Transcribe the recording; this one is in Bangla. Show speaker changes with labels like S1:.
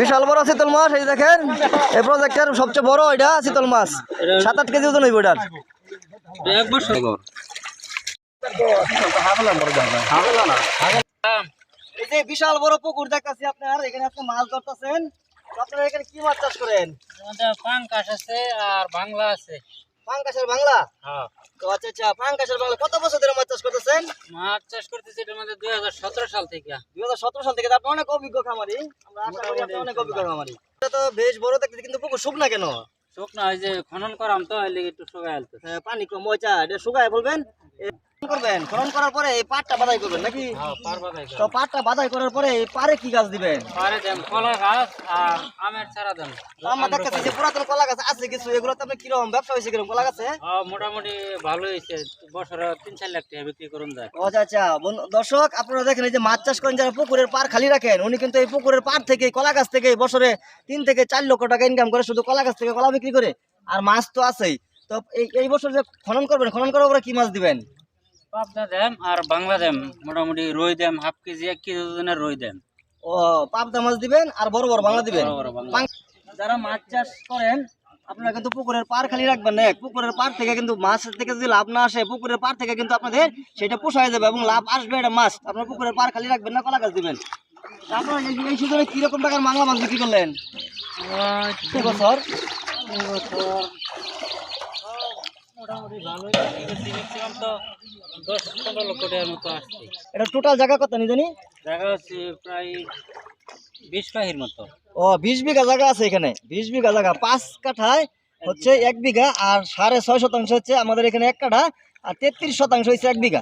S1: বিশাল বড় চিতল মাছ, এই দেখেন এই প্রজেক্টের সবচেয়ে বড় এটা চিতল মাছ, 7-8 কেজি ওজন হইব এটার। এই যে বিশাল বড় পুকুর দেখতেছি আপনার, এখানে আপনি মাছ ধরতেছেন। আপনারা এখানে কি মাছ চাষ করেন?
S2: পাঙ্কাশ আছে আর বাংলা আছে।
S1: পাঙ্কাশের বাংলা?
S2: হ্যাঁ।
S1: তো আচ্ছা আচ্ছা, পাঙ্কাশের বাংলা কত বছর ধরে মাছ চাষ করতেছেন?
S2: মাছ চাষ করতেছি এটার মধ্যে 2017 সাল থেকে।
S1: 2017 সাল থেকে? আপনি অনেক অভিজ্ঞ খামারি, আমরা আশা করি আপনি অনেক অভিজ্ঞ খামারি। এটা তো বেশ বড় দেখতেছি, কিন্তু পুকুর শুকনা কেন?
S2: শুকনা ওই যে খনন করাম তো এর লেগে একটু শুকায় আলতো।
S1: পানি কম হয়েছে, এটা শুকায় বলবেন। করবেন খনন করার পরে এই পাটটা বাদাই করবেন নাকি?
S2: হ্যাঁ, পার বাদাই
S1: তো পাটটা বাদাই করার পরে এই পারে কি গাছ দিবেন?
S2: পারে দেন কলা গাছ আর আমের চারা দেন।
S1: আমরা দেখতেছি যে পুরাতন কলা গাছ আছে কিছু, এগুলো তো আপনি কিরকম ব্যবসা হয়েছে কিরকম কলা গাছে?
S2: মোটামুটি ভালো হয়েছে, বছরে 3-4 লাখ টাকা বিক্রি করুন যায়।
S1: আচ্ছা আচ্ছা, দর্শক আপনারা দেখেন এই যে মাছ চাষ করেন যারা পুকুরের পার খালি রাখেন, উনি কিন্তু এই পুকুরের পার থেকে কলা গাছ থেকে বছরে 3 থেকে 4 লক্ষ টাকা ইনকাম করে, শুধু কলা গাছ থেকে কলা বিক্রি করে। আর মাছ তো আছেই। তো এই বছর যে খনন করবেন, খনন করার পরে কি মাছ দিবেন?
S2: পাবদা দেম আর বাংলা দেম, মোটামুটি রুই দেম, হাফ কেজি 1 কেজি ওজনের রুই দেম।
S1: ও, পাবদা মাছ দিবেন আর বড় বড় বাংলা দিবেন।
S2: বড় বড় বাংলা।
S1: যারা মাছ চাষ করেন আপনারা কিন্তু পুকুরের পার খালি রাখবেন না, পুকুরের পার থেকে কিন্তু মাছ থেকে যদি লাভ না আসে, পুকুরের পার থেকে কিন্তু আপনাদের সেটা পোষায় যাবে এবং লাভ আসবে, এটা মাছ। আপনার পুকুরের পার খালি রাখবেন না, কলা গাছ দিবেন। আপনারা এই সিজনে কিরকম টাকার বাংলা মাছ বিক্রি করলেন বছর?
S2: মোটামুটি ভালোই বিক্রি করছি, ম্যাক্সিমাম তো 10-15 লক্ষ টাকার মতো আসছে।
S1: এটা টোটাল জায়গা কত নি জানি?
S2: জায়গা হচ্ছে প্রায় 20 কাহির মতো।
S1: ও, 20 বিঘা জায়গা আছে এখানে। 20 বিঘা জায়গা, 5 কাঠায় হচ্ছে 1 বিঘা, আর 6.5 শতাংশ হচ্ছে আমাদের এখানে 1 কাঠা, আর 33 শতাংশ হচ্ছে 1 বিঘা।